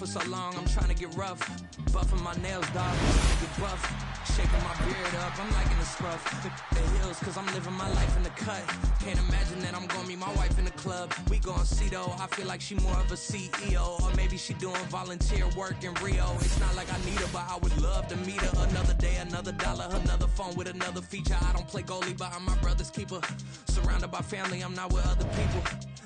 for so long, I'm trying to get rough. Buffing my nails, dog, get buff. Shaking my beard up, I'm liking the scruff. The heels, cause I'm living my life in the cut. Can't imagine that I'm gonna meet my wife in the club. We gon' see though, I feel like she more of a CEO. Or maybe she doing volunteer work in Rio. It's not like I need her, but I would love to meet her. Another day, another dollar, another phone with another feature. I don't play goalie, but I'm my brother's keeper. Surrounded by family, I'm not with other people.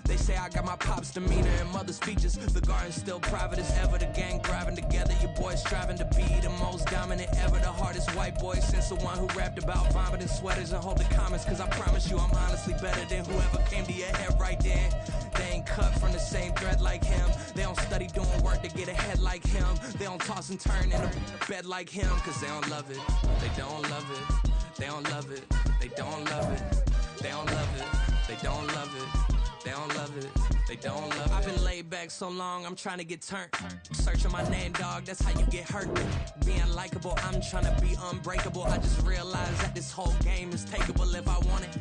They say I got my pop's demeanor and mother's features. The garden's still private as ever. The gang driving together. Your boys striving to be the most dominant ever. The hardest white boy since the one who rapped about vomiting sweaters and hold the comments. Cause I promise you I'm honestly better than whoever came to your head right then. They ain't cut from the same thread like him. They don't study doing work to get ahead like him. They don't toss and turn in a bed like him. Cause they don't love it. They don't love it. They don't love it. They don't love it. They don't love it. They don't love it. They don't love it, they don't love it. I've been laid back so long, I'm trying to get turned. Searching my name, dog, that's how you get hurt. Being likable, I'm trying to be unbreakable. I just realized that this whole game is takeable if I want it.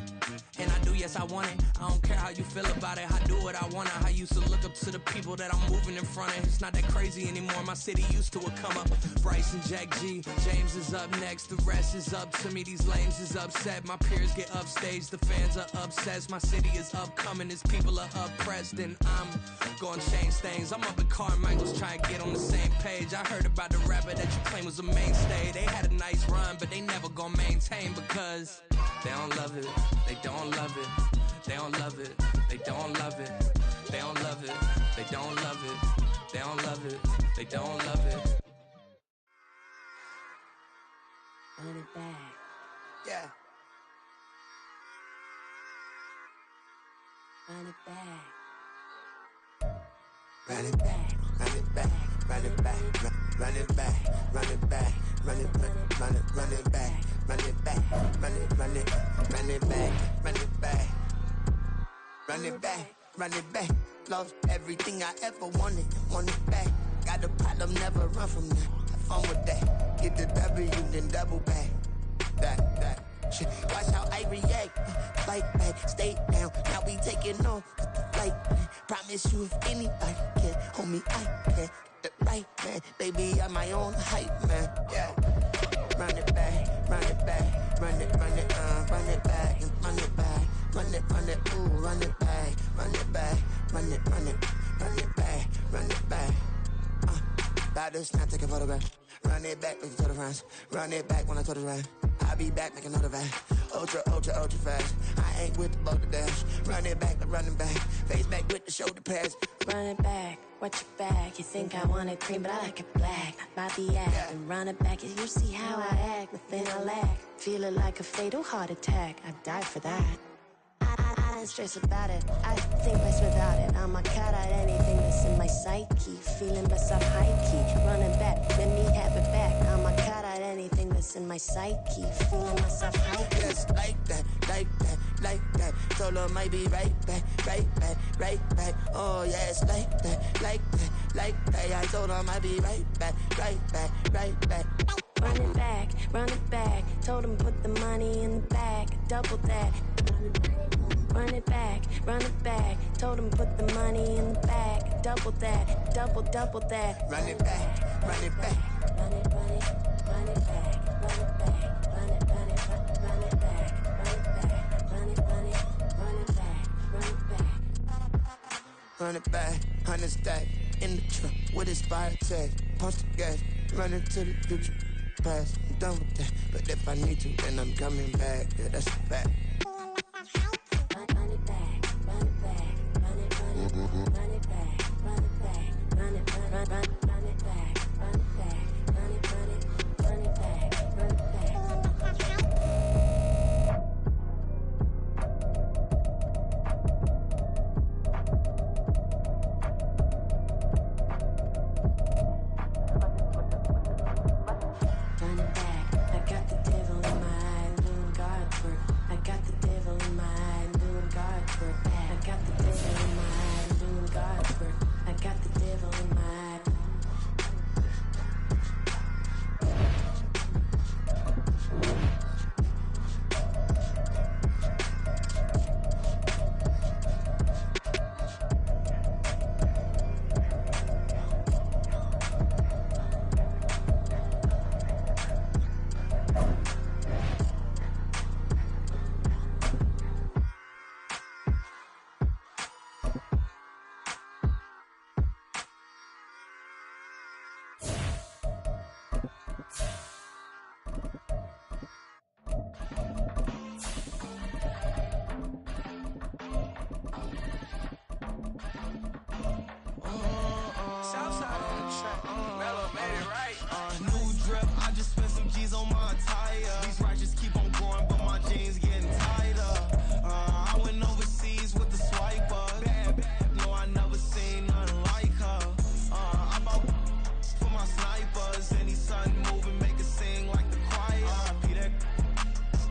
And I do, yes, I want it. I don't care how you feel about it, I do what I want. I used to look up to the people that I'm moving in front of. It's not that crazy anymore, my city used to a come up. Bryce and Jack G, James is up next. The rest is up to me, these lames is upset. My peers get upstage, the fans are obsessed. My city is upcoming, its people are oppressed. And I'm gonna change things. I'm up at Carmichael's trying to get on the same page. I heard about the rapper that you claim was a mainstay. They had a nice run, but they never gonna maintain because they don't love it, they don't love it, they don't love it, they don't love it, they don't love it, they don't love it, they don't love it, they don't love it. Run it back. Yeah. Run it back. Run it back, run it back, run it back, run it back, run it back, run it back, run it, run it back, run it back, run it, run it, run it back, run it back, run it back, run it back. Lost everything I ever wanted, want it back. Got a problem, never run from that. Have fun with that. Get the W, then double back. That shit. Watch how I react. Fight back, stay down. Now we taking off with the flight. Promise you if anybody can, homie, I can. The right man, baby, I'm my own hype man. Yeah. Run it back, run it back, run it, run it, run it back, and run it back, run it, ooh, run it back, run it back, run it, run it, run it back, run it back. About to snap, take a photograph. Run it back, make it to the runs. Run it back when I told it right. I'll be back, make another van. Ultra, ultra, ultra fast. I ain't with the boat to dash. Run it back, I'm running back. Face back with the shoulder pads. Run it back, watch your back. You think I want it cream, but I like it black. My the act, Yeah. and run it back. You see how I act, nothing I lack. Feeling like a fatal heart attack. I'd die for that. I don't stress about it. I think less without it. I'm a cut out anything that's in my psyche. Feeling myself high key. Run it back, let me have it back. I'm a cut out anything that's in my psyche. Feeling myself high key. Yes, like that, like that, like that. Told her might be right back, right back, right back. Oh yes, like that, like that, like that. I told her might be right back, right back, right back. Run it back, run it back. Told him put the money in the bag, double that. Run it back, run it back. Told him put the money in the bag, double that, double that. Run it back, run it back. Run it, run it, run it back, run it back, run it, run it, run it back, run it back, run it, run it, run it back, run it back. Run it back, 100 stack in the truck with his fire tag. Punch the gas, run into the future. Past, I'm done with that. But if I need to, then I'm coming back. Yeah, that's a fact. Run it back, run it back, run it, run it, run it back, run it back, run it, run it back, run it back, run it, run it, run it back, run it back. Run it back, I got the devil in my eye doing God's work. I got New drip, I just spent some G's on my attire. These righteous keep on going, but my jeans getting tighter. I went overseas with the swiper. Bad, no, I never seen nothing like her. I bought for my snipers. Any sun moving, make it sing like the choir. Peter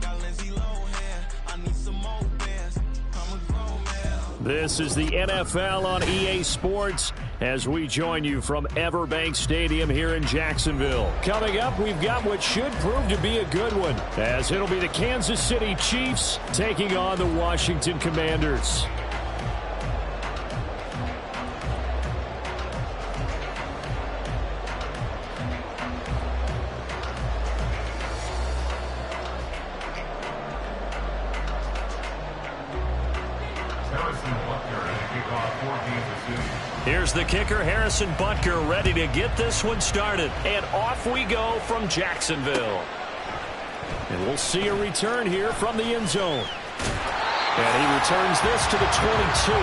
got Lindsay Lohan. I need some more bands. I'm a grown man. This is the NFL on EA Sports as we join you from Everbank Stadium here in Jacksonville. Coming up, we've got what should prove to be a good one, as it'll be the Kansas City Chiefs taking on the Washington Commanders. Here's the kicker, Harrison Butker, ready to get this one started. And off we go from Jacksonville. And we'll see a return here from the end zone. And he returns this to the 22.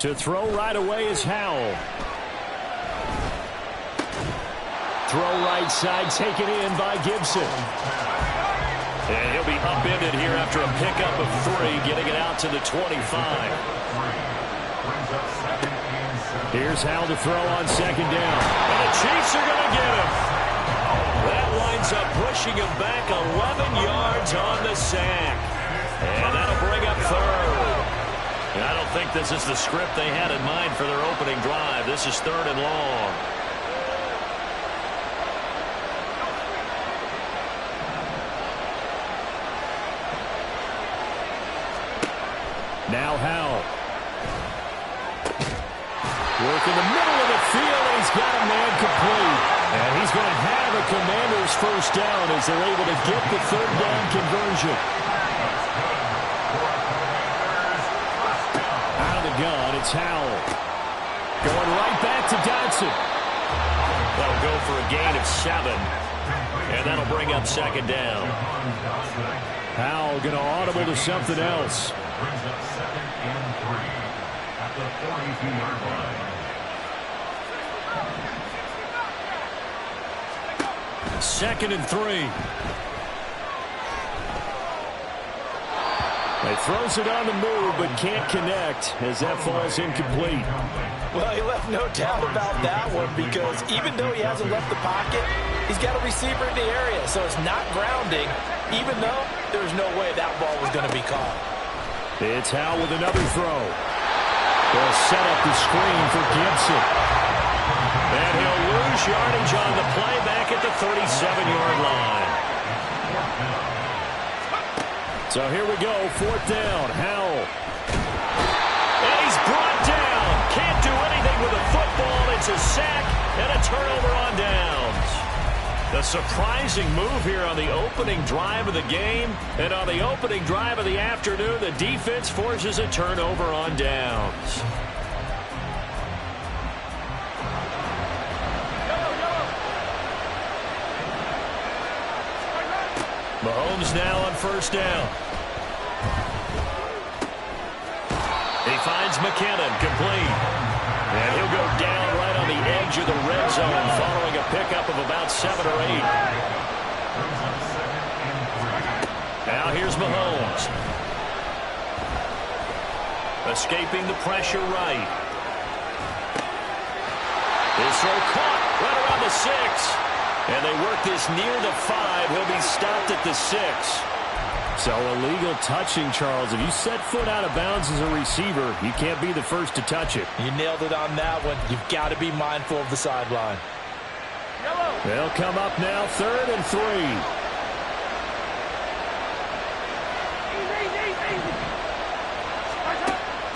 To throw right away is Howell. Throw right side taken in by Gibson. And he'll be upended here after a pickup of 3, getting it out to the 25. Here's Howell to throw on second down. And the Chiefs are going to get him. That winds up pushing him back 11 yards on the sack. And that'll bring up third. I don't think this is the script they had in mind for their opening drive. This is 3rd and long. Now Howell. Work in the middle of the field, and he's got a man complete. And he's going to have a Commander's first down as they're able to get the 3rd down conversion. Gun, it's Howell. Going right back to Dodson. That'll go for a gain of 7. And that'll bring up 2nd down. Howell going to audible to something else. Brings up 2nd and 3 at the 42-yard line. 2nd and 3. He throws it on the move, but can't connect as that falls incomplete. Well, he left no doubt about that one, because even though he hasn't left the pocket, he's got a receiver in the area, so it's not grounding, even though there's no way that ball was going to be caught. It's Howell with another throw. They'll set up the screen for Gibson. And he'll lose yardage on the play back at the 37-yard line. So here we go, 4th down, Howell. And he's brought down. Can't do anything with a football. It's a sack and a turnover on downs. A surprising move here on the opening drive of the game. And on the opening drive of the afternoon, the defense forces a turnover on downs. Mahomes now on 1st down. He finds McKinnon, complete. And he'll go down right on the edge of the red zone following a pickup of about 7 or 8. Now here's Mahomes. Escaping the pressure right. His throw caught right around the 6. And they work this near the 5. He'll be stopped at the 6. So illegal touching, Charles. If you set foot out of bounds as a receiver, you can't be the first to touch it. You nailed it on that one. You've got to be mindful of the sideline. They'll come up now, 3rd and 3.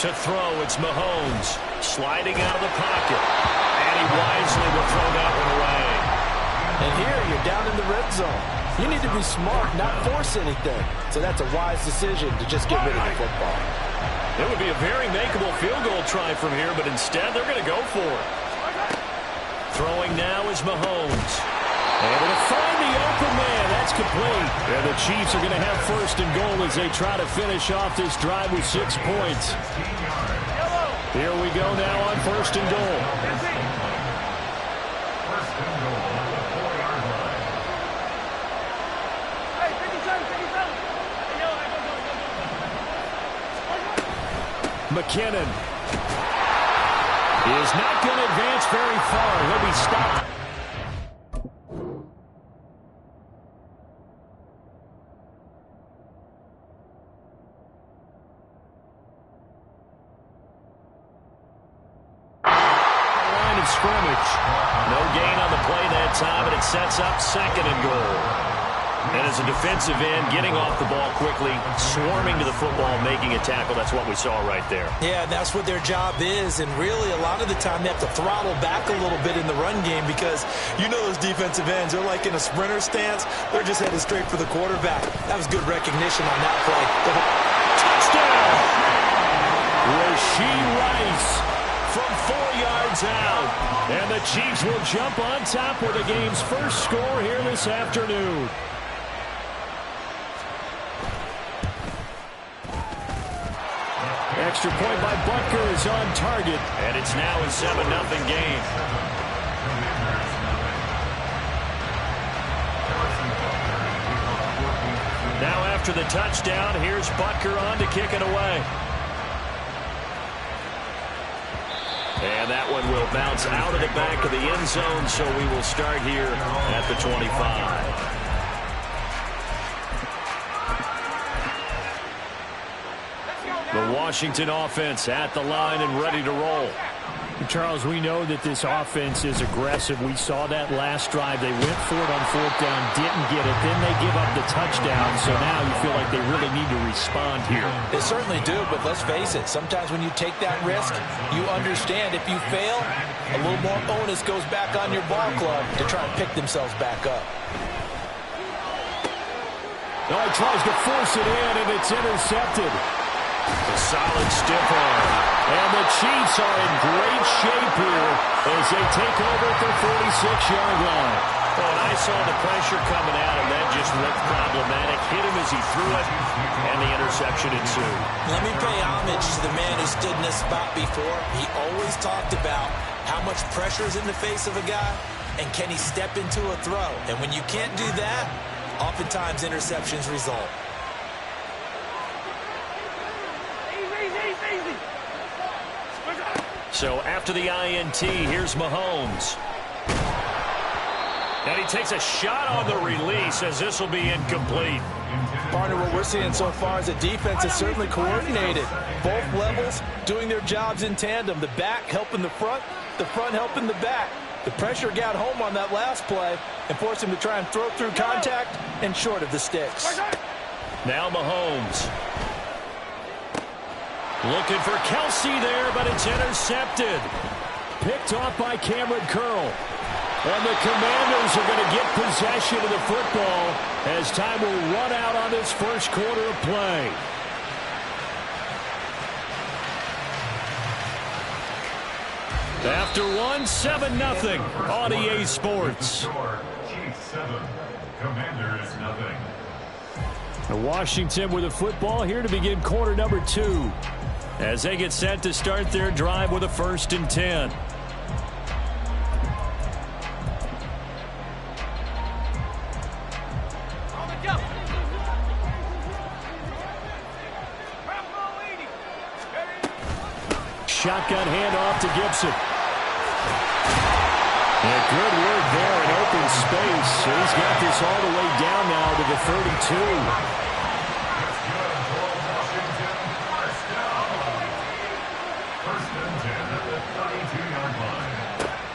To throw, it's Mahomes. Sliding out of the pocket. And he wisely will throw that one away. And here, you're down in the red zone. You need to be smart, not force anything. So that's a wise decision to just get rid of the football. It would be a very makeable field goal try from here, but instead they're going to go for it. Throwing now is Mahomes. Able to find the open man. That's complete. And the Chiefs are going to have first and goal as they try to finish off this drive with 6 points. Here we go now on first and goal. McKinnon is not going to advance very far. He'll be stopped. Line of scrimmage. No gain on the play that time, and it sets up second and goal. And as a defensive end, getting off the ball quickly, swarming to the football, making a tackle. That's what we saw right there. Yeah, and that's what their job is. And really, a lot of the time, they have to throttle back a little bit in the run game because you know those defensive ends, they're like in a sprinter stance. They're just headed straight for the quarterback. That was good recognition on that play. Touchdown! Rashee Rice from 4 yards out. And the Chiefs will jump on top with the game's first score here this afternoon. Extra point by Butker is on target. And it's now a 7-0 game. Now after the touchdown, here's Butker on to kick it away. And that one will bounce out of the back of the end zone, so we will start here at the 25. The Washington offense at the line and ready to roll. Charles, we know that this offense is aggressive. We saw that last drive. They went for it on 4th down, didn't get it. Then they give up the touchdown. So now you feel like they really need to respond here. They certainly do, but let's face it. Sometimes when you take that risk, you understand if you fail, a little more onus goes back on your ball club to try and pick themselves back up. Oh, he tries to force it in, and it's intercepted. A solid stiff arm. And the Chiefs are in great shape here as they take over at their 46-yard line. Oh, and I saw the pressure coming at him. That just looked problematic. Hit him as he threw it, and the interception ensued. Let me pay homage to the man who stood in this spot before. He always talked about how much pressure is in the face of a guy, and can he step into a throw. And when you can't do that, oftentimes interceptions result. So after the INT, here's Mahomes. And he takes a shot on the release as this will be incomplete. Partner, what we're seeing so far is the defense is certainly coordinated. Both levels doing their jobs in tandem. The back helping the front helping the back. The pressure got home on that last play and forced him to try and throw through contact and short of the sticks. Now Mahomes. Looking for Kelsey there, but it's intercepted. Picked off by Cameron Curl. And the Commanders are going to get possession of the football as time will run out on this first quarter of play. After 7-0 on EA Sports. Chiefs 7, Commanders 0. Washington with the football here to begin quarter number 2. As they get set to start their drive with a 1st and 10. Shotgun handoff to Gibson. And good work there in open space. He's got this all the way down now to the 32.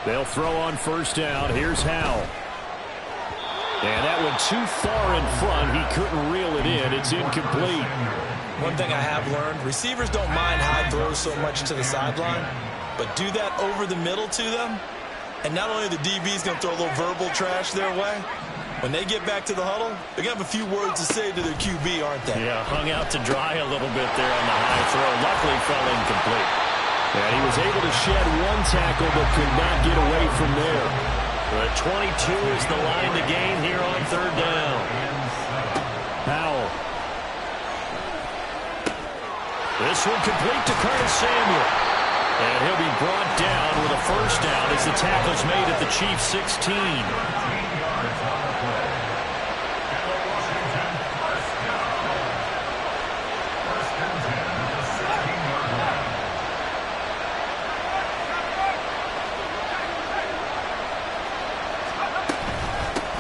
They'll throw on 1st down. Here's Howell. And that one too far in front. He couldn't reel it in. It's incomplete. One thing I have learned, receivers don't mind high throws so much to the sideline, but do that over the middle to them, and not only the DB's going to throw a little verbal trash their way, when they get back to the huddle, they're going to have a few words to say to their QB, aren't they? Yeah, hung out to dry a little bit there on the high throw. Luckily fell incomplete. And he was able to shed one tackle but could not get away from there. The 22 is the line to gain here on third down. Powell. This one complete to Curtis Samuel. And he'll be brought down with a first down as the tackle's made at the Chiefs' 16.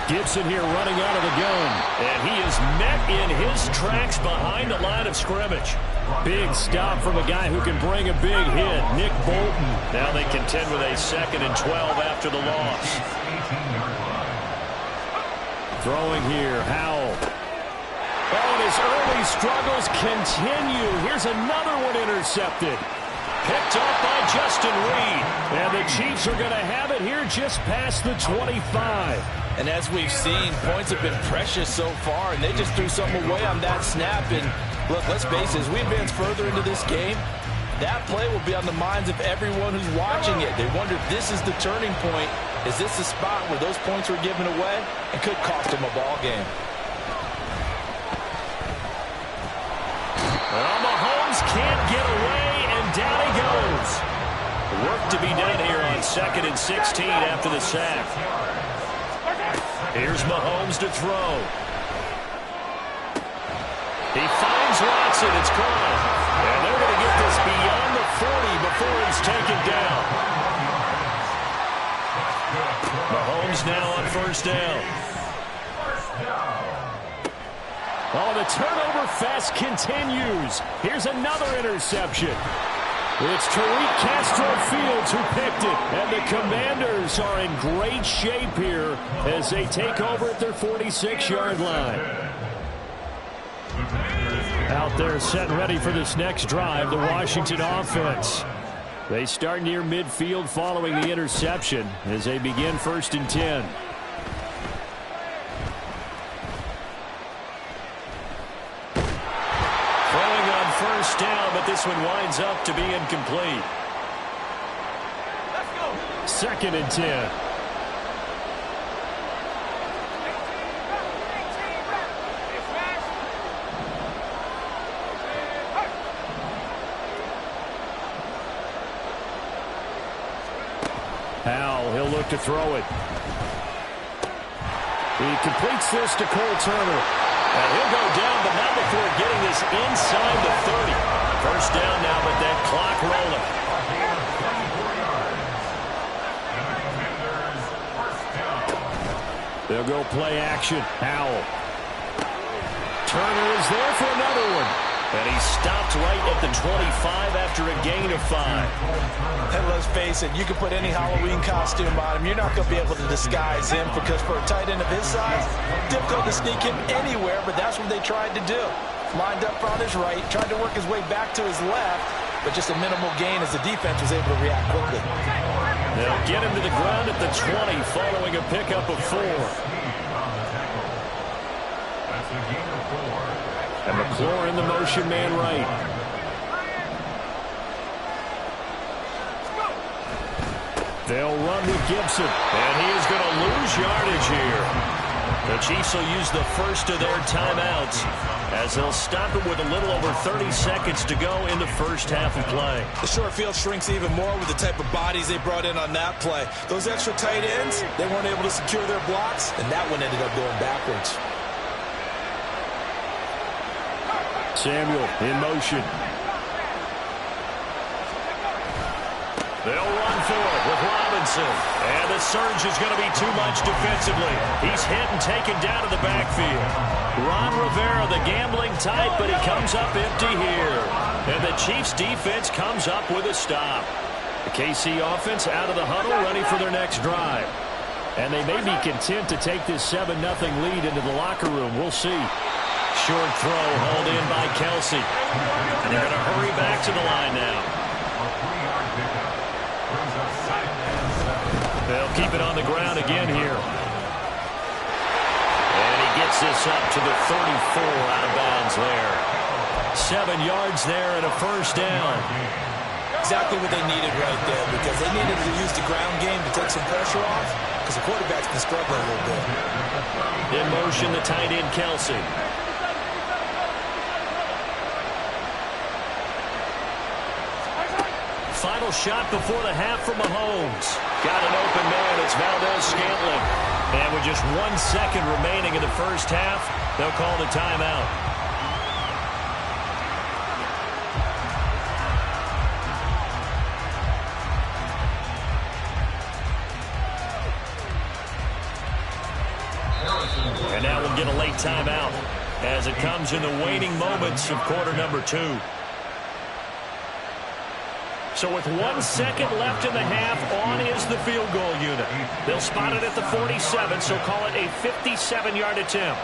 Gibson here running out of the gun. And he is met in his tracks behind the line of scrimmage. Big stop from a guy who can bring a big hit, Nick Bolton. Now they contend with a 2nd and 12 after the loss. Throwing here, Howell. Oh, and his early struggles continue. Here's another one intercepted. Picked up by Justin Reed. And the Chiefs are going to have it here just past the 25. And as we've seen, points have been precious so far, and they just threw something away on that snap. And look, let's face it, as we advance further into this game, that play will be on the minds of everyone who's watching it. They wonder if this is the turning point. Is this the spot where those points were given away? It could cost them a ball game. Well, Mahomes can't get away, and down he goes. Work to be done here on 2nd and 16 after the sack. Here's Mahomes to throw. He finds Watson. It's caught. And they're going to get this beyond the 40 before he's taken down. Mahomes now on first down. Oh, the turnover fest continues. Here's another interception. It's Tariq Castro-Fields who picked it. And the Commanders are in great shape here as they take over at their 46-yard line. Out there set and ready for this next drive, the Washington offense. They start near midfield following the interception as they begin 1st and 10. First down, but this one winds up to be incomplete. 2nd and 10. Powell, he'll look to throw it. He completes this to Cole Turner. And he'll go down, but not before getting this inside the 30. First down now, but that clock rolling. They'll go play action. Howell. Turner is there for another one. And he stopped right at the 25 after a gain of 5. And let's face it, you can put any Halloween costume on him. You're not going to be able to disguise him because for a tight end of his size, difficult to sneak him anywhere, but that's what they tried to do. Lined up on his right, tried to work his way back to his left, but just a minimal gain as the defense was able to react quickly. They'll get him to the ground at the 20 following a pickup of 4. That's a gain of 4. And McLaurin in the motion man right. They'll run with Gibson. And he is going to lose yardage here. The Chiefs will use the first of their timeouts as they'll stop it with a little over 30 seconds to go in the first half of play. The short field shrinks even more with the type of bodies they brought in on that play. Those extra tight ends, they weren't able to secure their blocks, and that one ended up going backwards. Samuel in motion. They'll run for it with Robinson. And the surge is going to be too much defensively. He's hit and taken down to the backfield. Ron Rivera, the gambling type, but he comes up empty here. And the Chiefs defense comes up with a stop. The KC offense out of the huddle, ready for their next drive. And they may be content to take this 7-0 lead into the locker room. We'll see. Short throw hauled in by Kelsey. And they're going to hurry back to the line now. They'll keep it on the ground again here. And he gets this up to the 34 out of bounds there. 7 yards there and a first down. exactly what they needed right there, because they needed to use the ground game to take some pressure off, because the quarterback's been struggling a little bit. In motion, the tight end, Kelsey. Final shot before the half from Mahomes. Got an open man. It's Valdez-Scantling. And with just 1 second remaining in the first half, they'll call the timeout. And now we'll get a late timeout as it comes in the waning moments of quarter number 2. So with 1 second left in the half, on is the field goal unit. They'll spot it at the 47, so call it a 57-yard attempt.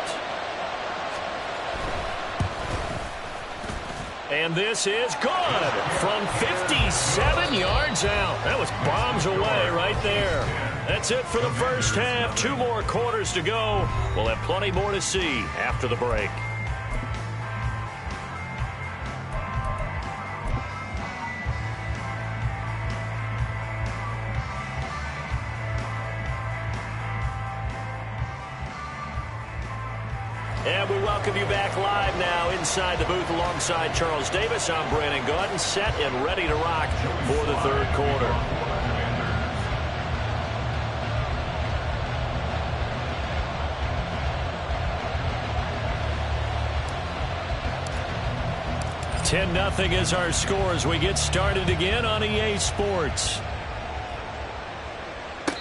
And this is good from 57 yards out. That was bombs away right there. That's it for the first half. 2 more quarters to go. We'll have plenty more to see after the break. And we welcome you back live now inside the booth alongside Charles Davis. I'm Brandon Gaudin, set and ready to rock for the third quarter. $10-0 is our score as we get started again on EA Sports.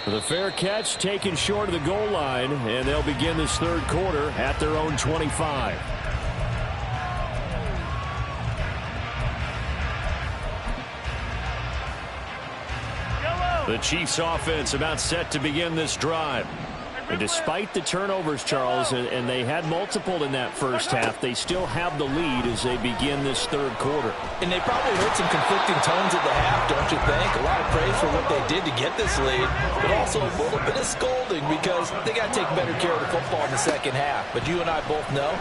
The fair catch taken short of the goal line, and they'll begin this third quarter at their own 25. The Chiefs offense about set to begin this drive. And despite the turnovers, Charles, and they had multiple in that first half, they still have the lead as they begin this third quarter. And they probably heard some conflicting tones at the half, don't you think? A lot of praise for what they did to get this lead, but also a little bit of scolding because they got to take better care of the football in the second half. But you and I both know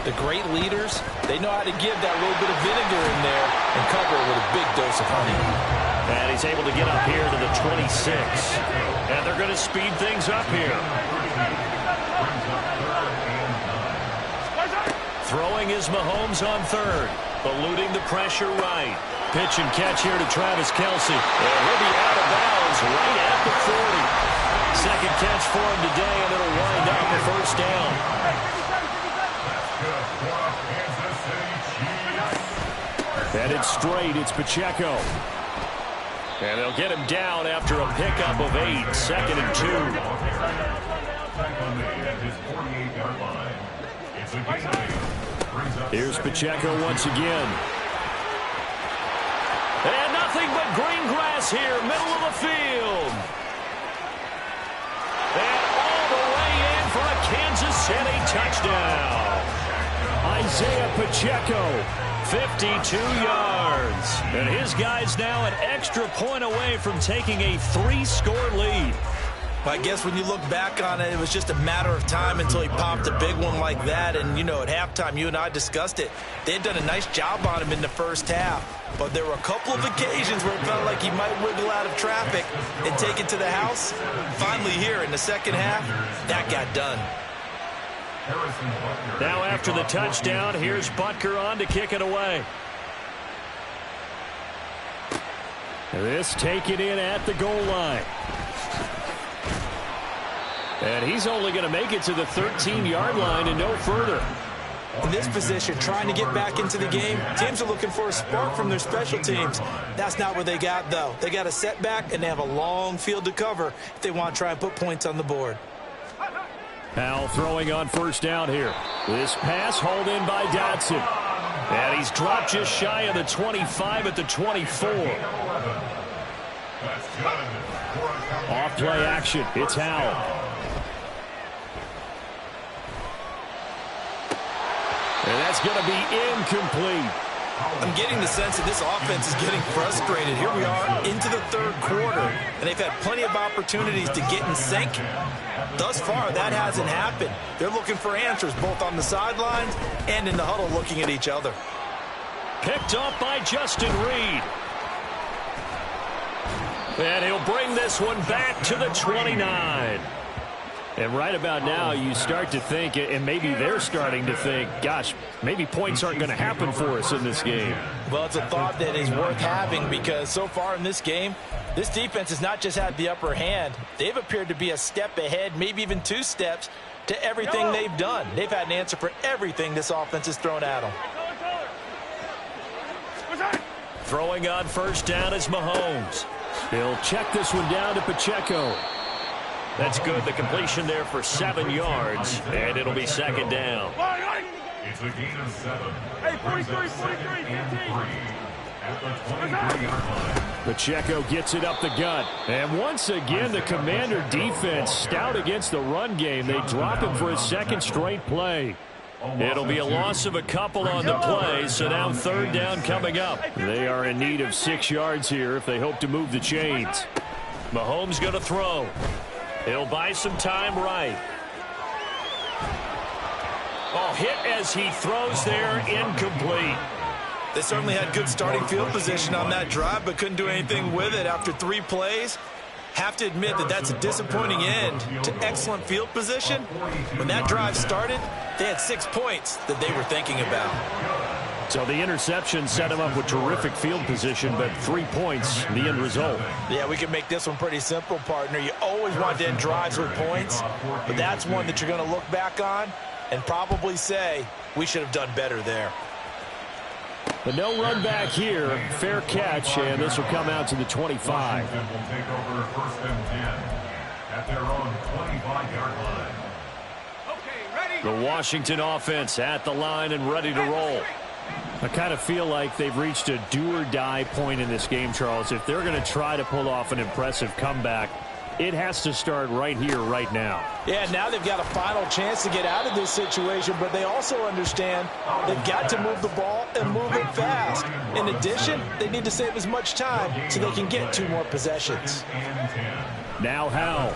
the great leaders, they know how to give that little bit of vinegar in there and cover it with a big dose of honey. And he's able to get up here to the 26. And they're going to speed things up here. Throwing is Mahomes on third. Eluding the pressure right. Pitch and catch here to Travis Kelce. And he'll be out of bounds right at the 40. Second catch for him today, and it'll wind up a first down. Headed straight, it's Pacheco. And they'll get him down after a pickup of 8. 2nd and 2. Here's Pacheco once again. And nothing but green grass here, middle of the field. And all the way in for a Kansas City touchdown. Isaiah Pacheco, 52 yards. And his guy's now an extra point away from taking a 3-score lead. I guess when you look back on it, it was just a matter of time until he popped a big one like that. And, you know, at halftime, you and I discussed it. They had done a nice job on him in the first half. But there were a couple of occasions where it felt like he might wiggle out of traffic and take it to the house. Finally here in the second half, that got done. Now after the touchdown, here's Butker on to kick it away. This taken in at the goal line. And he's only going to make it to the 13-yard line and no further. In this position, trying to get back into the game, teams are looking for a spark from their special teams. That's not what they got, though. They got a setback, and they have a long field to cover if they want to try and put points on the board. Powell throwing on first down here. This pass hauled in by Dotson. And he's dropped just shy of the 25 at the 24. Off play action. It's Howell. And that's going to be incomplete. I'm getting the sense that this offense is getting frustrated. Here we are into the third quarter, and they've had plenty of opportunities to get in sync. Thus far, that hasn't happened. They're looking for answers both on the sidelines and in the huddle looking at each other. Picked up by Justin Reed. And he'll bring this one back to the 29. And right about now, you start to think, and maybe they're starting to think, gosh, maybe points aren't going to happen for us in this game. Well, it's a thought that is worth having because so far in this game, this defense has not just had the upper hand. They've appeared to be a step ahead, maybe even 2 steps, to everything they've done. They've had an answer for everything this offense has thrown at them. Throwing on first down is Mahomes. He'll check this one down to Pacheco. That's good. The completion there for 7 yards, and it'll be second down. It's a gain of 7. Hey, 43, 15. At the 23-yard line. Pacheco gets it up the gut. And once again, the Commander defense stout against the run game. They drop him for his 2nd straight play. It'll be a loss of a couple on the play, so now third down coming up. They are in need of 6 yards here if they hope to move the chains. Mahomes going to throw. He'll buy some time right. Oh, hit as he throws there, incomplete. They certainly had good starting field position on that drive, but couldn't do anything with it after 3 plays. Have to admit that that's a disappointing end to excellent field position. When that drive started, they had 6 points that they were thinking about. So the interception set him up with terrific field position, but 3 points, the end result. Yeah, we can make this one pretty simple, partner. You always want to end drives with points, but that's one that you're going to look back on and probably say, we should have done better there. But no run back here. Fair catch, and this will come out to the 25. Washington will take over first and 10 at their own 25-yard line. The Washington offense at the line and ready to roll. I kind of feel like they've reached a do-or-die point in this game, Charles. If they're going to try to pull off an impressive comeback, it has to start right here, right now. Yeah, now they've got a final chance to get out of this situation, but they also understand they've got to move the ball and move it fast. In addition, they need to save as much time so they can get 2 more possessions. Now Howell.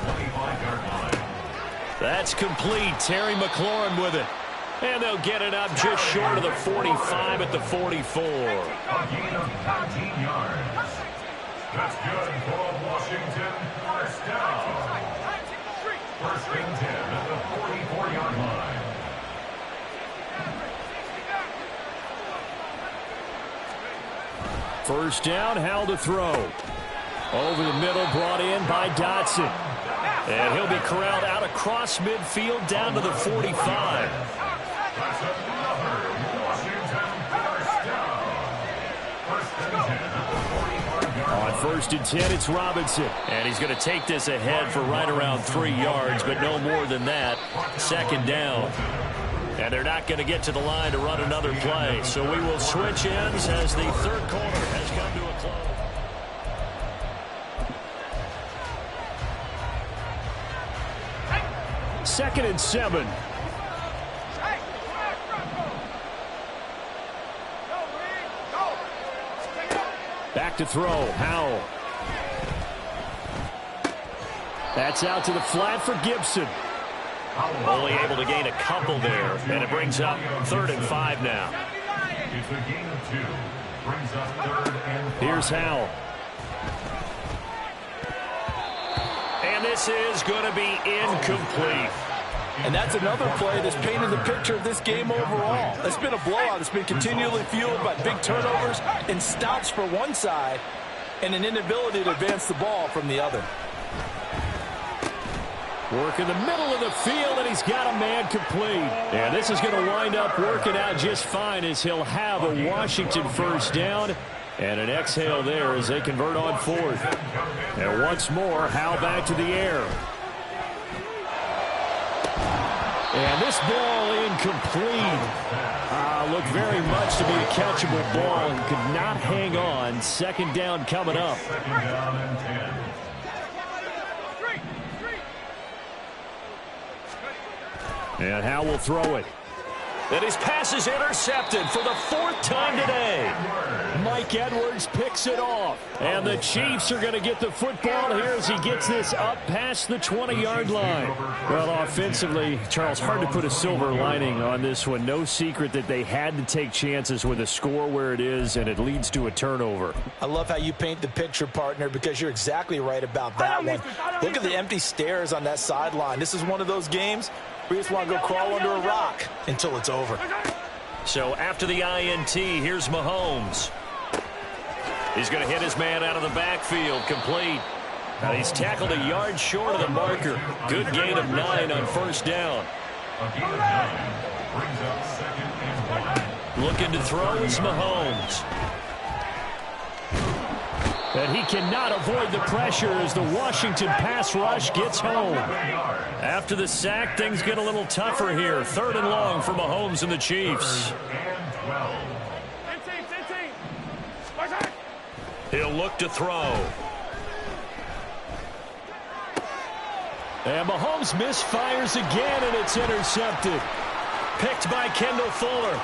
That's complete. Terry McLaurin with it. And they'll get it up just short of the 45 at the 44. A gain of 19 yards. That's good for Washington. First down. First and 10 at the 44-yard line. First down, Howell to throw. Over the middle, brought in by Dotson. And he'll be corralled out across midfield down to the 45. That's another Washington first down. First and 10 at the 44-yard line. On first and 10, it's Robinson. And he's going to take this ahead for right around 3 yards, but no more than that. Second down. And they're not going to get to the line to run another play. So we will switch ends as the third quarter has come to a close. Second and 7. Back to throw, Howell. That's out to the flat for Gibson. Only able to gain a couple there, and it brings up 3rd and 5 now. It's a gain of 2. Brings up 3rd and 5. Here's Howell. And this is going to be incomplete. And that's another play that's painted the picture of this game overall. It's been a blowout. It's been continually fueled by big turnovers and stops for one side and an inability to advance the ball from the other. Work in the middle of the field, and he's got a man complete. And this is going to wind up working out just fine as he'll have a Washington first down. And an exhale there as they convert on 4th. And once more, Howell back to the air. And this ball incomplete. Looked very much to be a catchable ball and could not hang on. Second down coming up. Second down and 10. And Howell will throw it. And his pass is intercepted for the 4th time today. Mike Edwards picks it off. And the Chiefs are going to get the football here as he gets this up past the 20-yard line. Well, offensively, Charles, hard to put a silver lining on this one. No secret that they had to take chances with a score where it is, and it leads to a turnover. I love how you paint the picture, partner, because you're exactly right about that one. Look at the empty stares on that sideline. This is one of those games where you just want to go crawl under a rock until it's over. So after the INT, here's Mahomes. He's going to hit his man out of the backfield, complete. Now he's tackled a yard short of the marker. Good gain of 9 on 1st down. A gain of 9 brings up 2nd and 1. Looking to throw is Mahomes. And he cannot avoid the pressure as the Washington pass rush gets home. After the sack, things get a little tougher here. 3rd and long for Mahomes and the Chiefs. 3rd and 12. He'll look to throw. And Mahomes misfires again, and it's intercepted. Picked by Kendall Fuller.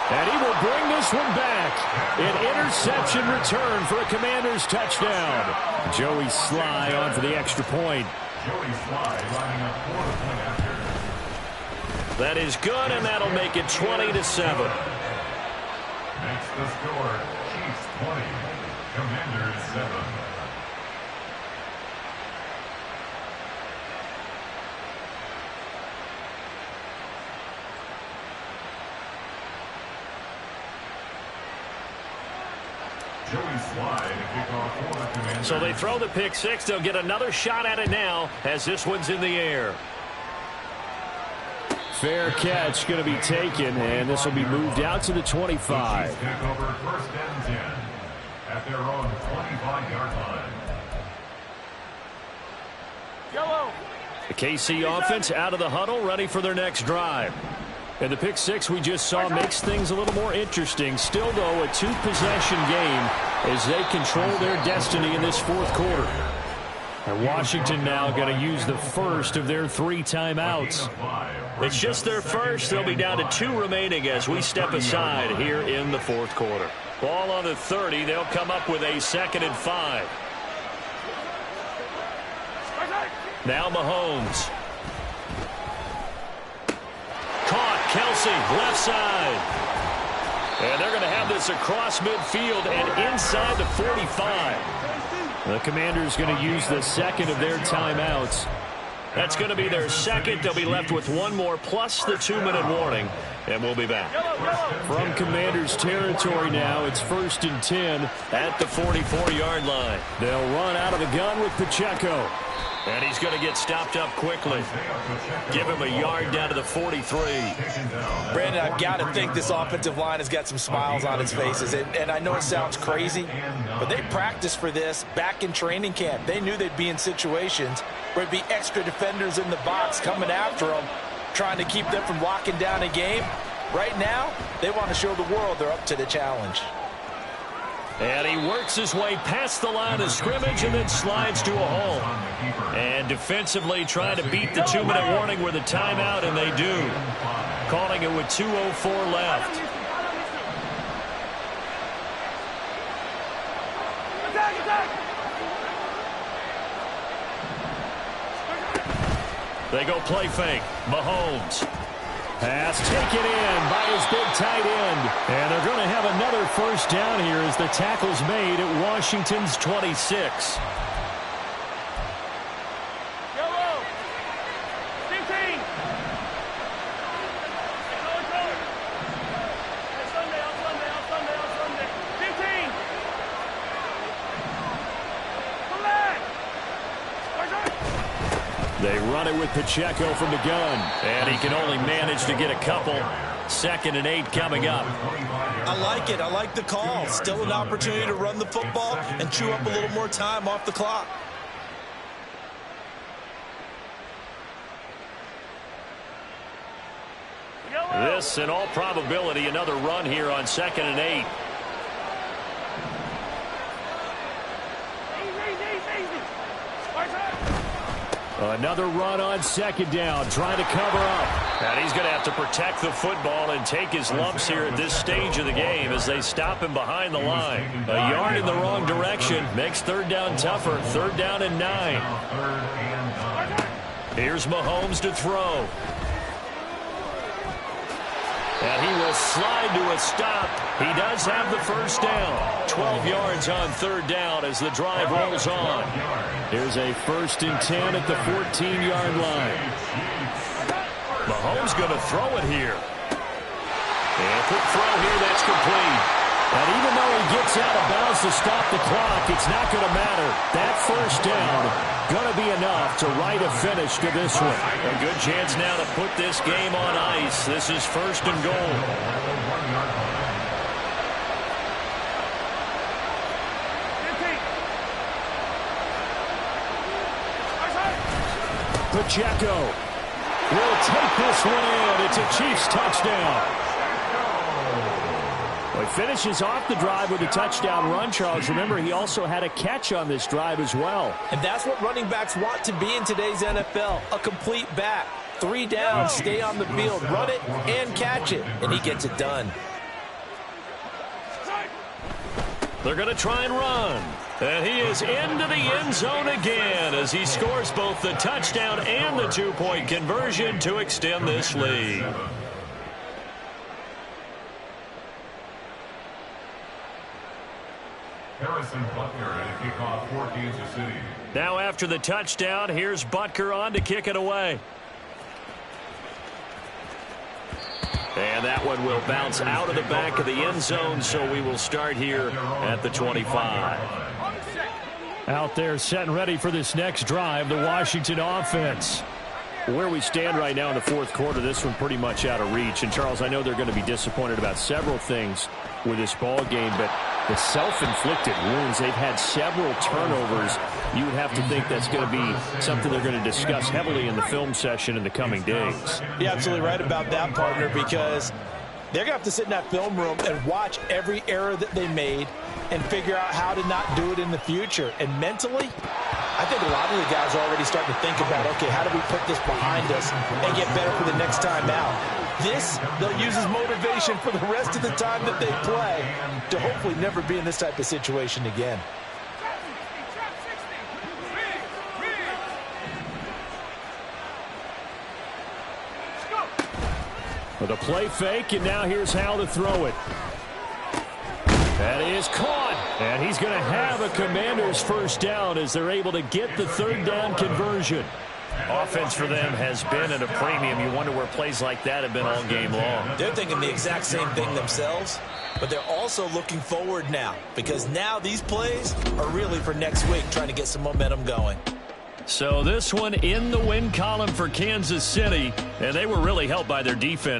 And he will bring this one back. An interception return for a Commanders touchdown. Joey Sly on for the extra point. Joey Sly lining up for the point after. That is good, and that'll make it 20-7. Makes the score Chiefs 20, Commanders 7. Joey Sly to kick off for the Commanders. So they throw the pick 6. They'll get another shot at it now as this one's in the air. Fair catch going to be taken, and this will be moved out to the 25. Chiefs take over 1st and 10 at their own 25-yard line. The KC offense out of the huddle, ready for their next drive. And the pick 6 we just saw makes things a little more interesting. Still, though, a 2-possession game as they control their destiny in this 4th quarter. And Washington now going to use the first of their 3 timeouts. It's just their first. They'll be down to 2 remaining as we step aside here in the 4th quarter. Ball on the 30. They'll come up with a 2nd and 5. Now Mahomes. Caught. Kelsey, left side. And they're going to have this across midfield and inside the 45. The Commanders going to use the 2nd of their timeouts. That's going to be their 2nd. They'll be left with 1 more plus the 2-minute warning. And we'll be back. From Commanders territory now, it's 1st and 10 at the 44-yard line. They'll run out of the gun with Pacheco. And he's going to get stopped up quickly. Give him a yard down to the 43. Brandon, I've got to think this offensive line has got some smiles on its faces. And I know it sounds crazy, but they practiced for this back in training camp. They knew they'd be in situations where it'd be extra defenders in the box coming after them, trying to keep them from locking down a game. Right now, they want to show the world they're up to the challenge. And he works his way past the line of scrimmage and then slides to a hole. And defensively trying to beat the 2-minute warning with a timeout, and they do. Calling it with 2:04 left. They go play fake. Mahomes. Pass taken in by his big tight end. And they're going to have another 1st down here as the tackle's made at Washington's 26. They run it with Pacheco from the gun. And he can only manage to get a couple. 2nd and 8 coming up. I like it. I like the call. Still an opportunity to run the football and chew up a little more time off the clock. This, in all probability, another run here on 2nd and 8. Another run on second down, trying to cover up. And he's going to have to protect the football and take his lumps here at this stage of the game as they stop him behind the line. A yard in the wrong direction makes third down tougher. Third down and 9. Here's Mahomes to throw. And he will slide to a stop. He does have the first down. 12 yards on third down as the drive rolls on. Here's a 1st and 10 at the 14-yard line. Mahomes going to throw it here. And quick throw here, that's complete. And even though he gets out of bounds to stop the clock, it's not going to matter. That first down going to be enough to write a finish to this one. A good chance now to put this game on ice. This is 1st and goal. Pacheco will take this one in. It's a Chiefs touchdown. Well, he finishes off the drive with a touchdown run, Charles. Remember, he also had a catch on this drive as well. And that's what running backs want to be in today's NFL, a complete back. 3 down, stay on the field, run it and catch it, and he gets it done. They're going to try and run. And he is into the end zone again as he scores both the touchdown and the 2-point conversion to extend this lead. Harrison Butker at kickoff for Kansas City. Now after the touchdown, here's Butker on to kick it away. And that one will bounce out of the back of the end zone, so we will start here at the 25. Out there set and ready for this next drive, the Washington offense. Where we stand right now in the 4th quarter, this one pretty much out of reach. And, Charles, I know they're going to be disappointed about several things with this ball game, but the self-inflicted wounds, they've had several turnovers. You would have to think that's going to be something they're going to discuss heavily in the film session in the coming days. You're absolutely right about that, partner, because they're going to have to sit in that film room and watch every error that they made and figure out how to not do it in the future. And mentally, I think a lot of the guys are already starting to think about, okay, how do we put this behind us and get better for the next time out? This, they'll use as motivation for the rest of the time that they play to hopefully never be in this type of situation again. With a play fake, and now here's how to throw it. That is caught, and he's going to have a Commander's first down as they're able to get the third down conversion. Offense for them has been at a premium. You wonder where plays like that have been all game long. They're thinking the exact same thing themselves, but they're also looking forward now because now these plays are really for next week, trying to get some momentum going. So this one in the win column for Kansas City, and they were really helped by their defense.